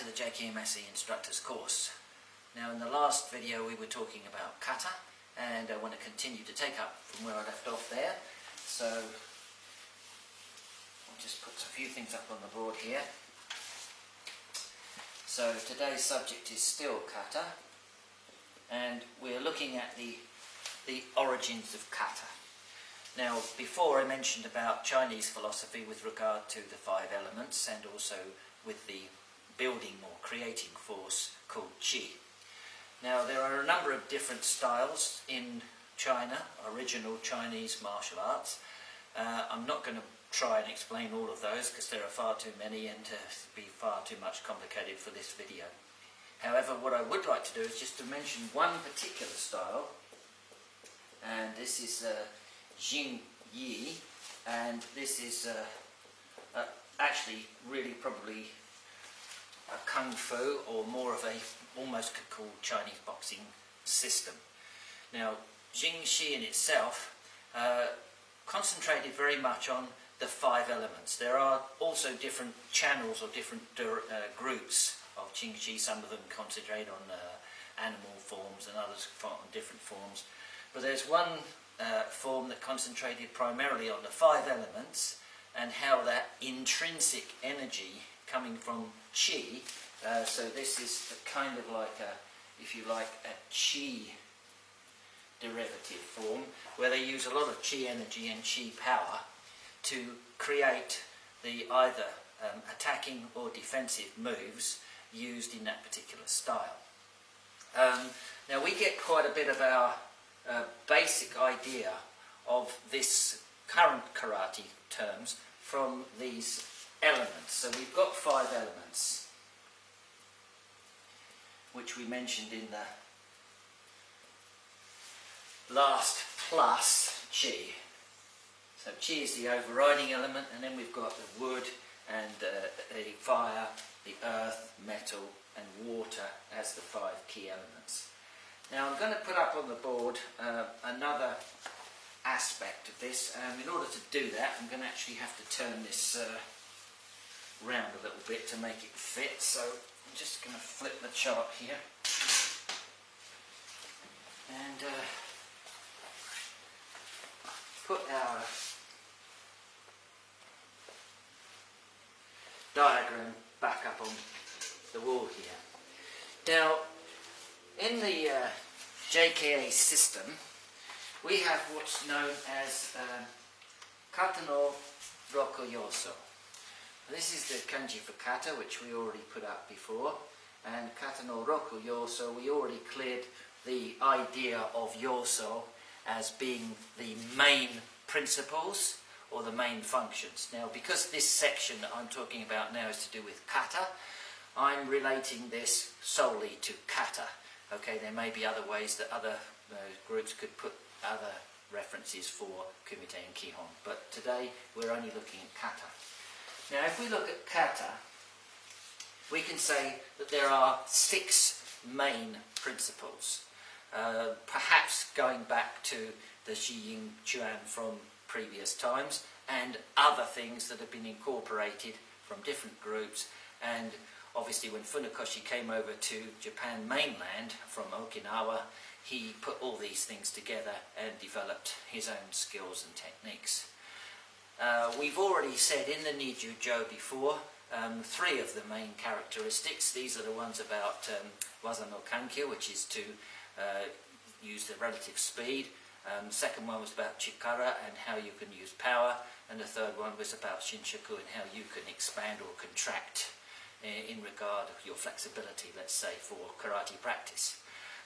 the JKA Massey instructor's course. Now in the last video we were talking about kata, and I want to continue to take up from where I left off there. So I'll just put a few things up on the board here. So today's subject is still kata, and we're looking at the origins of kata. Now, before I mentioned about Chinese philosophy with regard to the 5 elements and also with the building or creating force called qi. Now, there are a number of different styles in China, original Chinese martial arts. I'm not going to try and explain all of those because there are far too many and be far too much complicated for this video. However, what I would like to do is just to mention one particular style, and this is Jing Yi, and this is actually really probably a kung fu, or more of a almost could call Chinese boxing system. Now, Jing Shi in itself concentrated very much on the 5 elements. There are also different channels or different groups of Jing Shi. Some of them concentrate on animal forms and others on different forms. But there's one form that concentrated primarily on the 5 elements and how that intrinsic energy coming from qi, so this is a kind of like a, if you like, a qi derivative form where they use a lot of qi energy and qi power to create the either attacking or defensive moves used in that particular style. Now we get quite a bit of our basic idea of this current karate terms from these elements. So we've got 5 elements which we mentioned in the last, plus qi. So qi is the overriding element, and then we've got the wood and the fire, the earth, metal and water as the 5 key elements. Now I'm going to put up on the board another aspect of this. In order to do that, I'm going to actually have to turn this round a little bit to make it fit. So I'm just going to flip the chart here and put our diagram back up on the wall here. Now, in the JKA system, we have what's known as kata no rokuyoso. This is the kanji for kata, which we already put up before, and kata no rokuyoso, we already cleared the idea of yoso as being the main principles or the main functions. Now, because this section that I'm talking about now is to do with kata, I'm relating this solely to kata. Okay, there may be other ways that other groups could put other references for kumite and kihon, but today we're only looking at kata. Now, if we look at kata, we can say that there are 6 main principles, perhaps going back to the Shi Ying Chuan from previous times, and other things that have been incorporated from different groups. And obviously when Funakoshi came over to Japan mainland from Okinawa, he put all these things together and developed his own skills and techniques. We've already said in the Nijujo before 3 of the main characteristics. These are the ones about waza no kankyo, which is to use the relative speed. Second one was about chikara and how you can use power, and the third one was about shinshaku and how you can expand or contract in regard of your flexibility, let's say, for karate practice.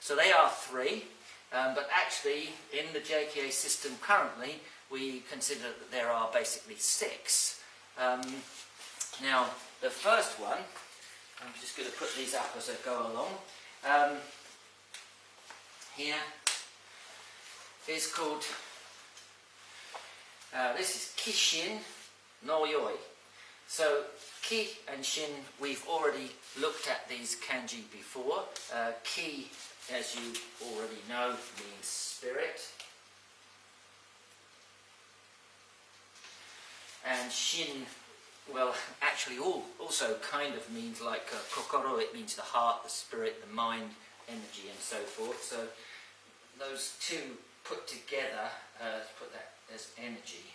So they are 3, but actually in the JKA system currently we consider that there are basically 6. Now the first one, I'm just going to put these up as I go along, here is called, this is Kishin no Yoi. So Ki and Shin, we've already looked at these kanji before. Ki, as you already know, means spirit. And Shin well, actually also kind of means like kokoro, it means the heart, the spirit, the mind, energy and so forth. So those two put together, let's put that as energy.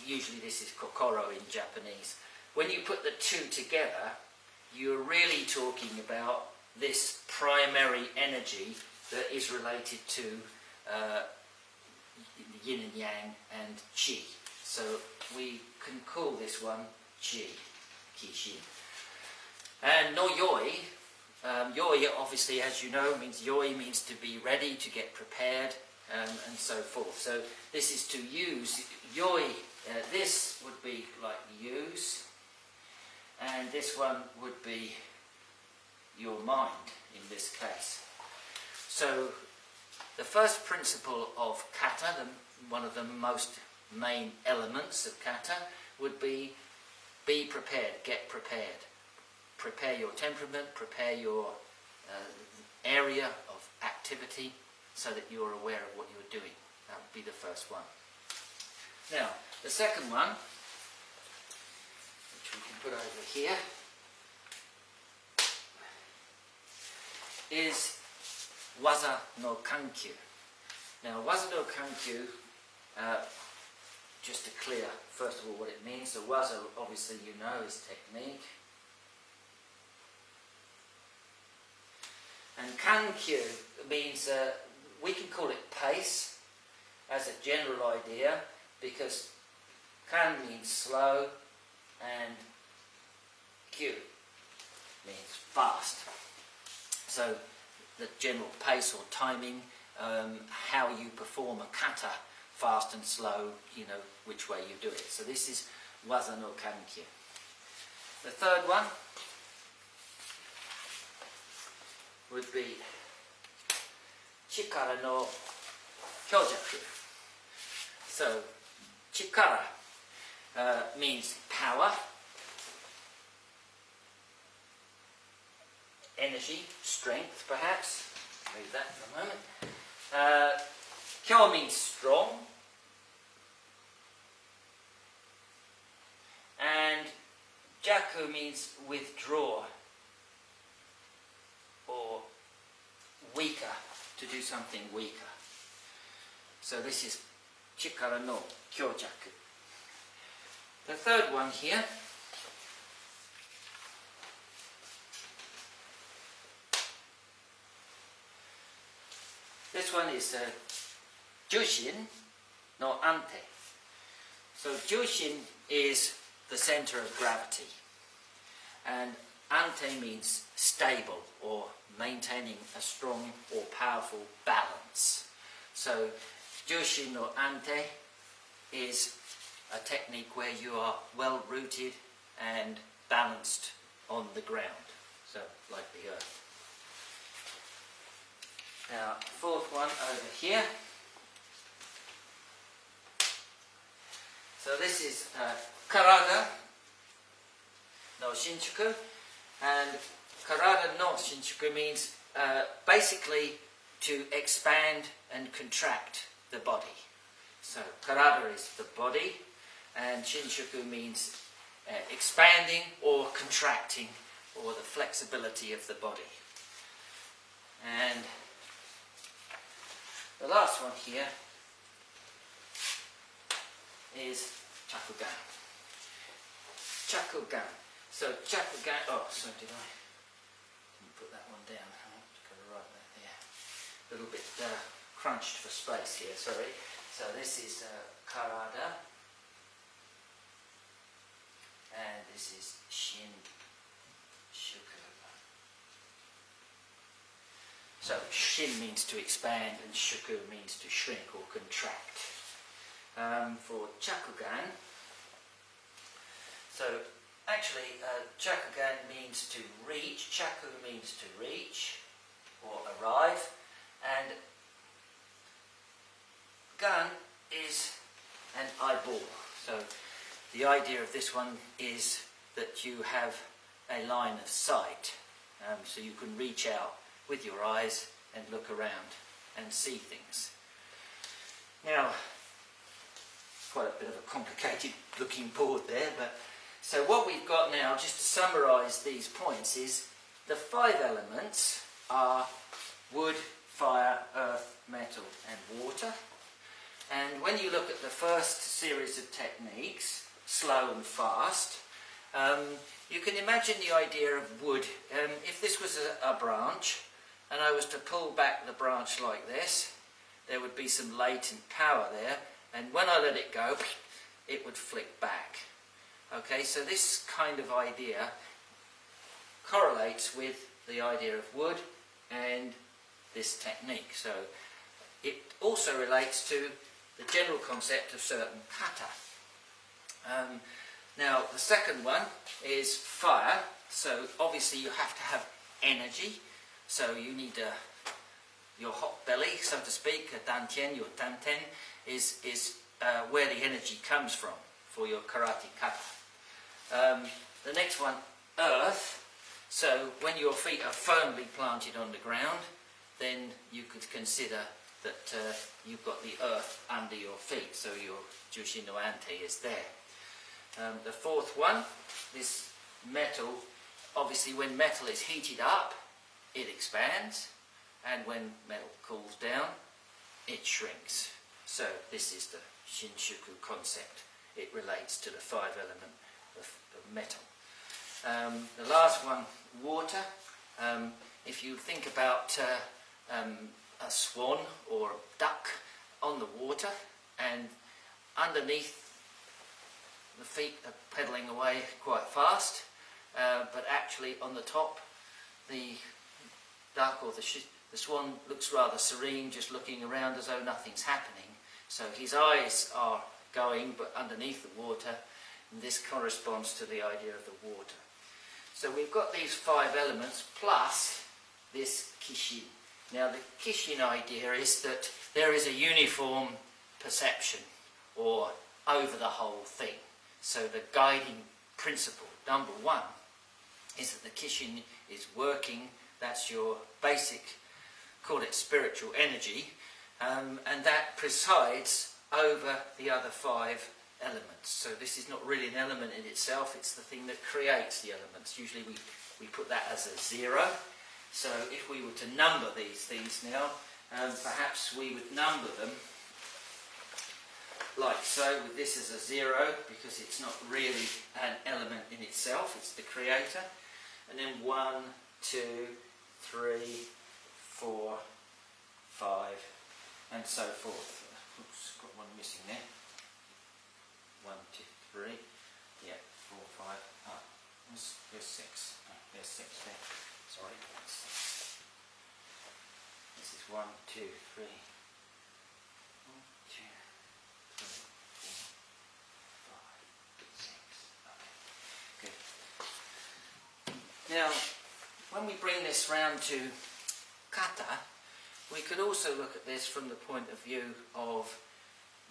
Usually this is kokoro in Japanese. When you put the two together, you're really talking about this primary energy that is related to yin and yang and chi. So we can call this one chi, kishin. And no yoi, yoi obviously, as you know, means yoi means to be ready, to get prepared, and so forth. So this is to use. Yoi, this would be like use, and this one would be your mind in this case. So the first principle of kata, one of the most main elements of kata, would be prepared, get prepared. Prepare your temperament, prepare your area of activity so that you're aware of what you're doing. That would be the first one. Now, the second one, which we can put over here, is waza no kankyu. Now, waza no kankyu, just to clear first of all what it means. So waza, obviously you know, is technique. And kankyu means, we can call it pace as a general idea, because kan means slow and kyu means fast. So the general pace or timing, how you perform a kata, fast and slow, you know, which way you do it. So this is waza no kankyu. The third one would be chikara no kyojaku. So chikara means power, energy, strength perhaps. Leave that for a moment. Kyo means strong. And jaku means withdraw or weaker, to do something weaker. So this is chikara no kyojaku. The third one here this one is jushin no ante. So jushin is the center of gravity, and ante means stable or maintaining a strong or powerful balance. So jushin no ante is a technique where you are well rooted and balanced on the ground, so like the earth. Now, fourth one over here. So this is karada no shinchuku, and karada no shinchuku means basically to expand and contract the body. So karada is the body, and shinchuku means expanding or contracting, or the flexibility of the body. And the last one here is chakugan. Chakugan. So chakugan, oh, sorry, didn't put that one down. I've got to write that there. A little bit crunched for space here, sorry. So this is karada, and this is shin-shuku. So shin means to expand and shuku means to shrink or contract. For chakugan, so actually chakugan means to reach, chaku means to reach or arrive, and gan is an eyeball. So the idea of this one is that you have a line of sight, so you can reach out with your eyes and look around and see things. Now, quite a bit of a complicated complicated looking board there, but so what we've got now, just to summarise these points, is the 5 elements are wood, fire, earth, metal and water. And when you look at the first series of techniques, slow and fast, you can imagine the idea of wood. If this was a branch and I was to pull back the branch like this, there would be some latent power there, and when I let it go, it would flick back. Okay, so this kind of idea correlates with the idea of wood and this technique. So it also relates to the general concept of certain kata. Now the second one is fire. So obviously you have to have energy. So you need your hot belly, so to speak, a dantian, your tanten, is where the energy comes from for your karateka. The next one, earth. So when your feet are firmly planted on the ground, then you could consider that you've got the earth under your feet, so your jushin no ante is there. The fourth one, this metal. Obviously when metal is heated up, it expands, and when metal cools down, it shrinks. So this is the Shinshuku concept. It relates to the 5 element of metal. The last one, water. If you think about a swan or a duck on the water, and underneath the feet are pedalling away quite fast, but actually on the top the duck or the swan looks rather serene, just looking around as though nothing's happening. So his eyes are going, but underneath the water, and this corresponds to the idea of the water. So we've got these 5 elements plus this kishin. Now the kishin idea is that there is a uniform perception or over the whole thing. So the guiding principle, number 1, is that the kishin is working. That's your basic, call it spiritual energy, and that presides over the other 5 elements. So this is not really an element in itself, it's the thing that creates the elements. Usually we put that as a 0. So if we were to number these things now, perhaps we would number them like so, with this as a 0, because it's not really an element in itself, it's the creator. And then 1, 2, 3, 4, 5, and so forth. Oops, got one missing there. 1, 2, 3, yeah, 4, 5, there's 6. Oh, there's 6 there. Sorry, that's 6. This is 1, 2, 3. 1, 2, 3, 4, 5, 6. Okay, good. Now, when we bring this round to kata, we could also look at this from the point of view of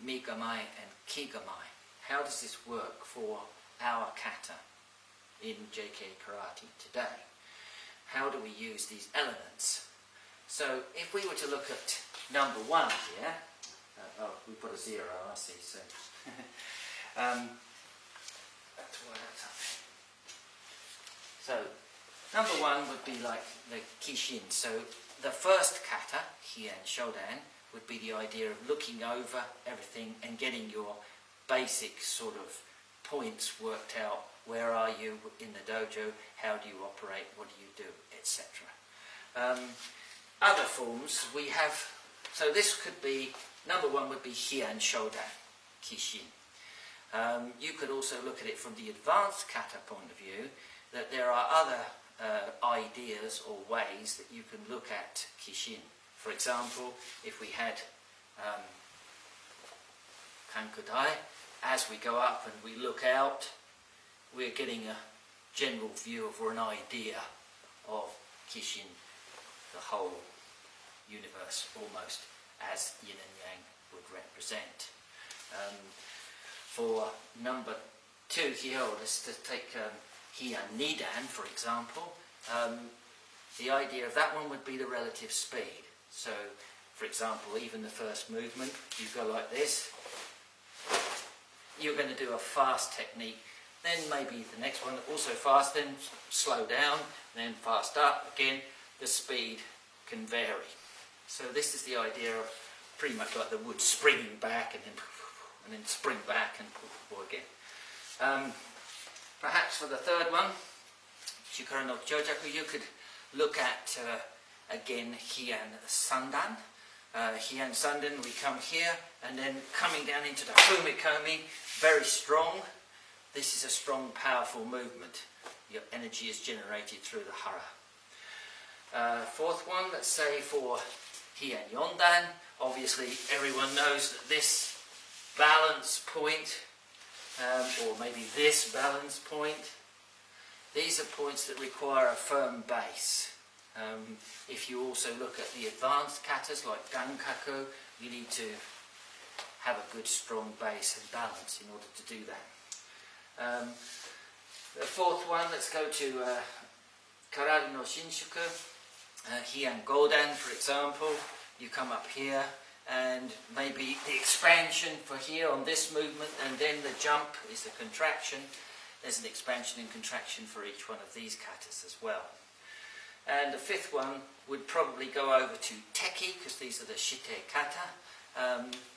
migamai and kigamai. How does this work for our kata in JKA Karate today? How do we use these elements? So if we were to look at number 1 here, we put a 0, I see, so that's why that's up. So number 1 would be like the kishin. So the first kata, hien shodan, would be the idea of looking over everything and getting your basic sort of points worked out. Where are you in the dojo? How do you operate? What do you do? Etc. Other forms we have. So this could be, number 1 would be hien shodan, kishin. You could also look at it from the advanced kata point of view, that there are other ideas or ways that you can look at kishin. For example, if we had kankudai, as we go up and we look out, we're getting a general view of, or an idea of kishin, the whole universe, almost as yin and yang would represent. For number 2 here, let's take Hian Nidan, for example. The idea of that one would be the relative speed. So, for example, even the first movement, you go like this, you're going to do a fast technique, then maybe the next one also fast, then slow down, then fast up. Again, the speed can vary. So this is the idea of pretty much like the wood springing back and then spring back and again. Perhaps for the third one, Chikara no Jojaku, you could look at again Heian Sandan. Heian Sandan, we come here and then coming down into the Fumikomi, very strong. This is a strong, powerful movement. Your energy is generated through the hara. Fourth one, let's say for Heian Yondan, obviously everyone knows that this balance point, or maybe this balance point, these are points that require a firm base. If you also look at the advanced katas like Gankaku, you need to have a good strong base and balance in order to do that. The fourth one, let's go to Karari no Shinshuku, Heian Godan for example. You come up here and maybe the expansion for here on this movement, and then the jump is the contraction. There's an expansion and contraction for each one of these katas as well. And the fifth one would probably go over to teki, because these are the shite kata.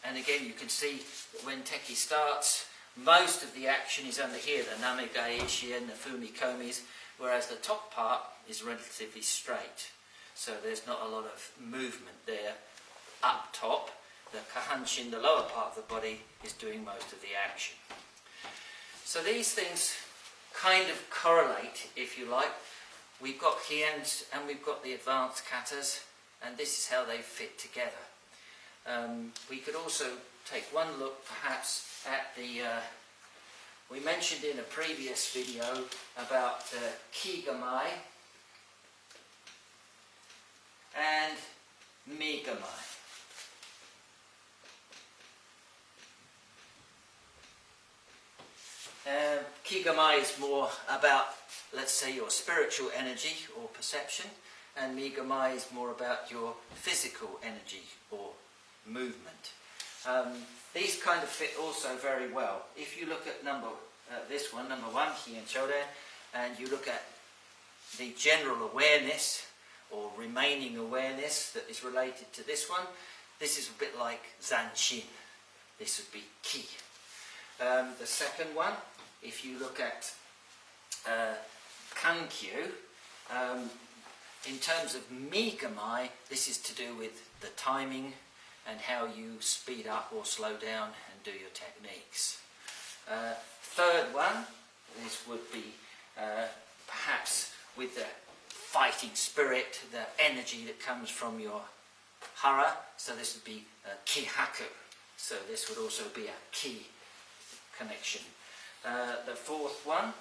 And again, you can see that when teki starts, most of the action is under here, the namegai ishi and the fumikomis, whereas the top part is relatively straight. So there's not a lot of movement there up top. The kahanshin, the lower part of the body, is doing most of the action. So these things kind of correlate, if you like. We've got Heians and we've got the advanced katas, and this is how they fit together. We could also take one look perhaps at the, we mentioned in a previous video about Kigamai and Migamai. Kigamai is more about, let's say, your spiritual energy or perception, and Migamai is more about your physical energy or movement. These kind of fit also very well. If you look at this one, number one, Heian Shodan, and you look at the general awareness or remaining awareness that is related to this one, this is a bit like Zanshin. This would be Ki. The second one, if you look at Kankyu, in terms of Migamai, this is to do with the timing and how you speed up or slow down and do your techniques. Third one, this would be perhaps with the fighting spirit, the energy that comes from your hara, so this would be Kihaku. So this would also be a Ki connection. The fourth one,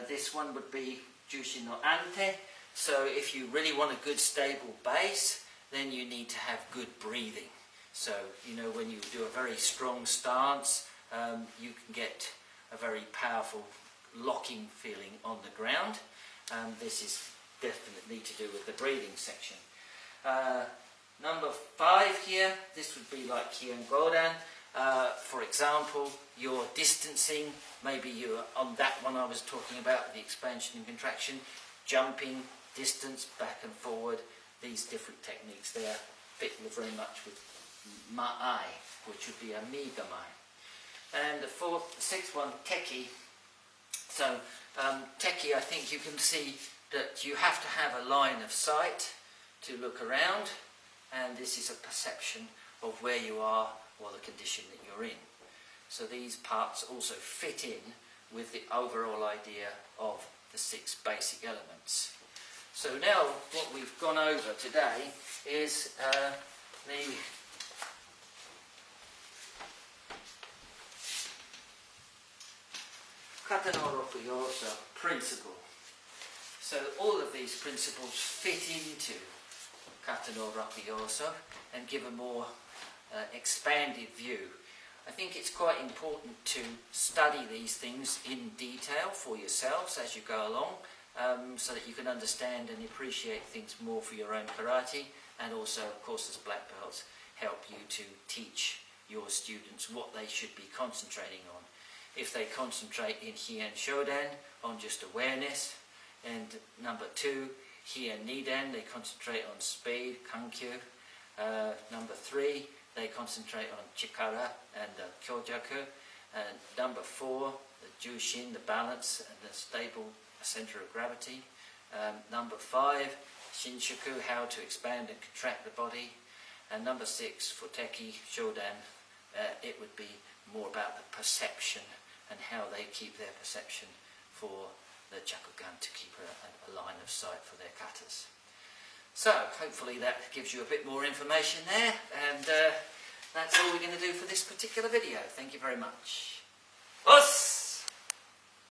this one would be Jushin no Ante. So if you really want a good stable base, then you need to have good breathing. So, you know, when you do a very strong stance, you can get a very powerful locking feeling on the ground. This is definitely to do with the breathing section. Number 5 here, this would be like Heian Godan. For example, you're distancing, maybe you're on that one I was talking about, the expansion and contraction, jumping, distance, back and forward. These different techniques there fit very much with Ma'ai, which would be a Migamai. And the sixth one, Teki. So Teki, I think you can see that you have to have a line of sight to look around, and this is a perception of where you are or the condition that you're in. So these parts also fit in with the overall idea of the 6 basic elements. So now what we've gone over today is the Kata no Rokuyosa principle. So all of these principles fit into Kata no Rokuyosa and give a more expanded view. I think it's quite important to study these things in detail for yourselves as you go along, so that you can understand and appreciate things more for your own karate, and also, of course, as black belts, help you to teach your students what they should be concentrating on. if they concentrate in Hien Shodan on just awareness, and number 2, Hien Nidan, they concentrate on speed, kankyu. Number 3, they concentrate on chikara and kyojaku. And number 4, the jushin, the balance and the stable center of gravity. Number 5, shinshuku, how to expand and contract the body. And number 6, for Teki Shodan, it would be more about the perception and how they keep their perception for the Chakugan to keep a line of sight for their katas. So hopefully that gives you a bit more information there, and that's all we're going to do for this particular video. Thank you very much. Us!